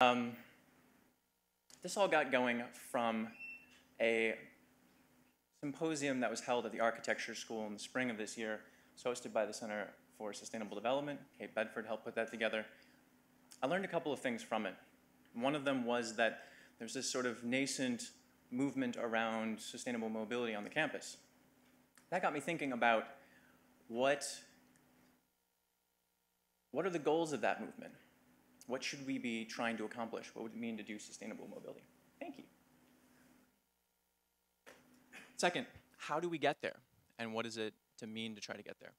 Um, this all got going from a symposium that was held at the Architecture School in the spring of this year. It was hosted by the Center for Sustainable Development. Kate Bedford helped put that together. I learned a couple of things from it. One of them was that there's this sort of nascent movement around sustainable mobility on the campus. That got me thinking about what are the goals of that movement? What should we be trying to accomplish? What would it mean to do sustainable mobility? Thank you. Second, how do we get there? And what is it to mean to try to get there?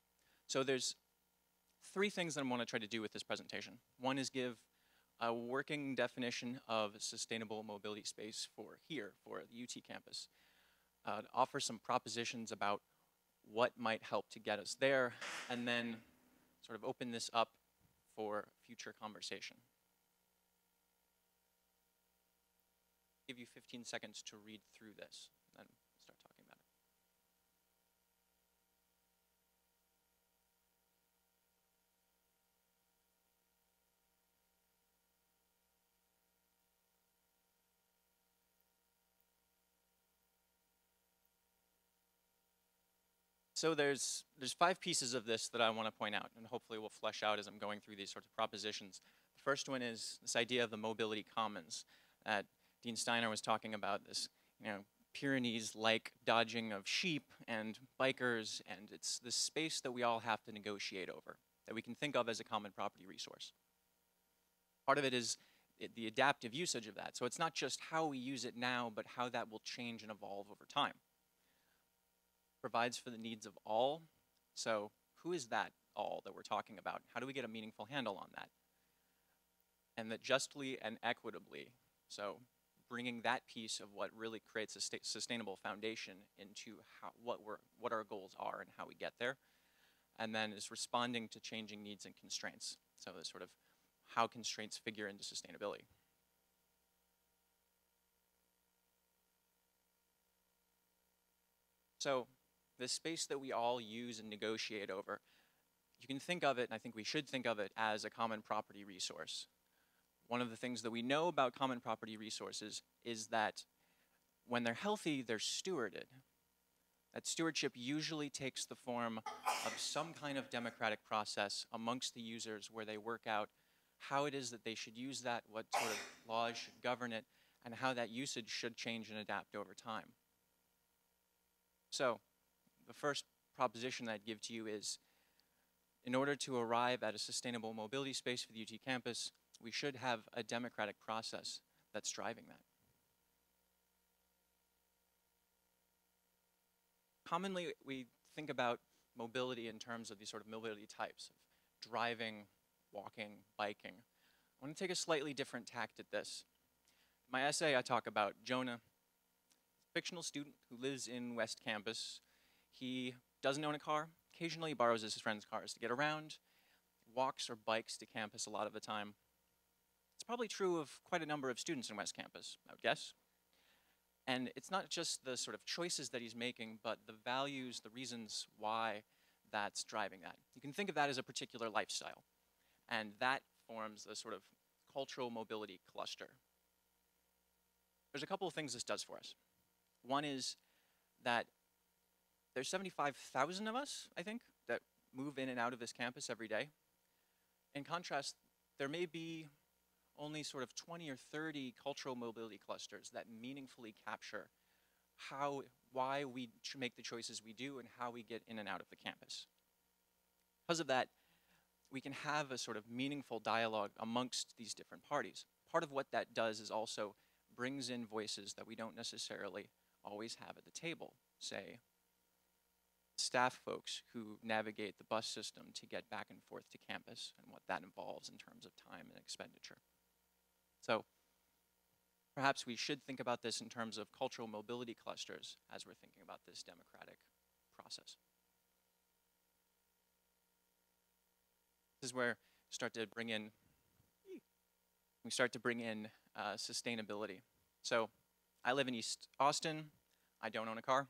So there's three things that I want to try to do with this presentation. One is give a working definition of sustainable mobility space for here, for the UT campus. Offer some propositions about what might help to get us there, and then sort of open this up for future conversation. Give you 15 seconds to read through this, and then start talking about it. So there's 5 pieces of this that I want to point out, and hopefully we'll flesh out as I'm going through these sorts of propositions. The first one is this idea of the mobility commons that Dean Steiner was talking about, this, Pyrenees-like dodging of sheep and bikers, and it's this space that we all have to negotiate over, that we can think of as a common property resource. Part of it is the adaptive usage of that. So it's not just how we use it now, but how that will change and evolve over time. Provides for the needs of all. So who is that all that we're talking about? How do we get a meaningful handle on that? And that justly and equitably, so bringing that piece of what really creates a sustainable foundation into what our goals are and how we get there. And then is responding to changing needs and constraints. So the sort of how constraints figure into sustainability. So the space that we all use and negotiate over, you can think of it, and I think we should think of it, as a common property resource. One of the things that we know about common property resources is that when they're healthy, they're stewarded. That stewardship usually takes the form of some kind of democratic process amongst the users where they work out how it is that they should use that, what sort of laws should govern it, and how that usage should change and adapt over time. So the first proposition that I'd give to you is, in order to arrive at a sustainable mobility space for the UT campus, we should have a democratic process that's driving that. Commonly, we think about mobility in terms of these sort of mobility types of driving, walking, biking. I want to take a slightly different tact at this. In my essay, I talk about Jonah, a fictional student who lives in West Campus. He doesn't own a car. Occasionally, he borrows his friends' cars to get around, walks or bikes to campus a lot of the time. It's probably true of quite a number of students in West Campus, I would guess. And it's not just the sort of choices that he's making, but the values, the reasons why that's driving that. You can think of that as a particular lifestyle. And that forms a sort of cultural mobility cluster. There's a couple of things this does for us. One is that there's 75,000 of us, I think, that move in and out of this campus every day. In contrast, there may be only sort of 20 or 30 cultural mobility clusters that meaningfully capture why we make the choices we do and how we get in and out of the campus. Because of that, we can have a sort of meaningful dialogue amongst these different parties. Part of what that does is also brings in voices that we don't necessarily always have at the table. Say, staff folks who navigate the bus system to get back and forth to campus and what that involves in terms of time and expenditure. So perhaps we should think about this in terms of cultural mobility clusters as we're thinking about this democratic process. This is where we start to bring in sustainability. So I live in East Austin. I don't own a car.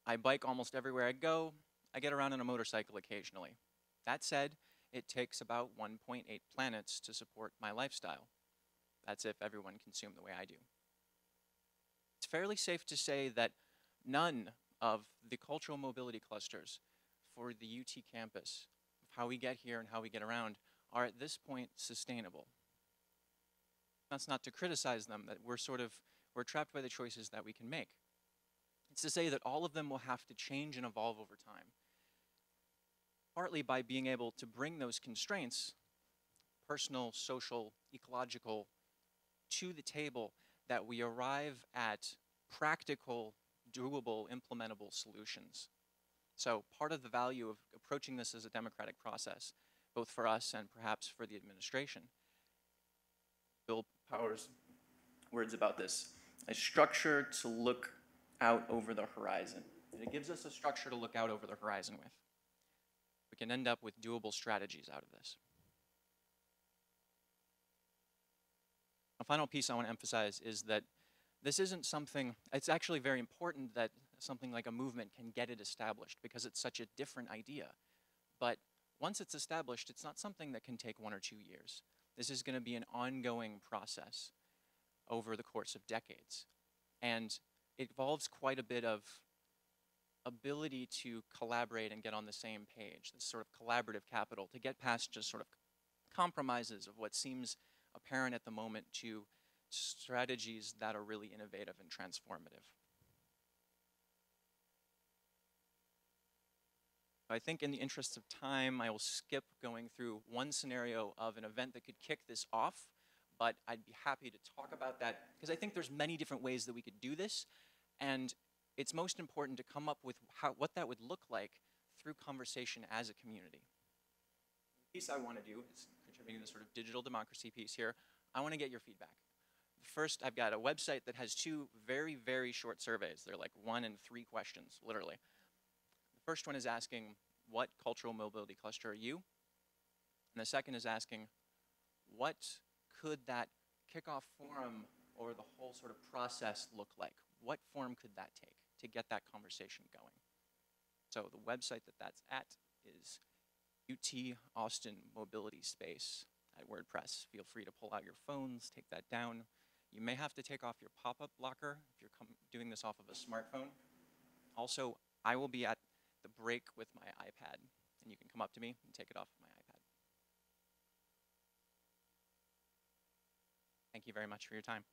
I bike almost everywhere I go. I get around on a motorcycle occasionally. That said, it takes about 1.8 planets to support my lifestyle. That's if everyone consumed the way I do. It's fairly safe to say that none of the cultural mobility clusters for the UT campus, of how we get here and how we get around, are at this point sustainable. That's not to criticize them, that we're trapped by the choices that we can make. It's to say that all of them will have to change and evolve over time, partly by being able to bring those constraints, personal, social, ecological, to the table, that we arrive at practical, doable, implementable solutions. So part of the value of approaching this as a democratic process, both for us and perhaps for the administration, Bill Powers' words about this, a structure to look out over the horizon. It gives us a structure to look out over the horizon with. We can end up with doable strategies out of this. A final piece I want to emphasize is that this isn't something, it's actually very important that something like a movement can get it established because it's such a different idea. But once it's established, it's not something that can take 1 or 2 years. This is going to be an ongoing process over the course of decades. And it involves quite a bit of ability to collaborate and get on the same page, this sort of collaborative capital, to get past just sort of compromises of what seems apparent at the moment to strategies that are really innovative and transformative. I think in the interest of time, I will skip going through one scenario of an event that could kick this off, but I'd be happy to talk about that because I think there's many different ways that we could do this, and it's most important to come up with what that would look like through conversation as a community. The piece I want to do is contributing to the sort of digital democracy piece here. I want to get your feedback. First, I've got a website that has 2 very, very short surveys. They're like 1 and 3 questions, literally. The first one is asking, what cultural mobility cluster are you? And the second is asking, what could that kickoff forum or the whole sort of process look like? What form could that take to get that conversation going? So the website that that's at is UT Austin Mobility Space at WordPress. Feel free to pull out your phones, take that down. You may have to take off your pop-up blocker if you're doing this off of a smartphone. Also, I will be at the break with my iPad, and you can come up to me and take it off of my iPad. Thank you very much for your time.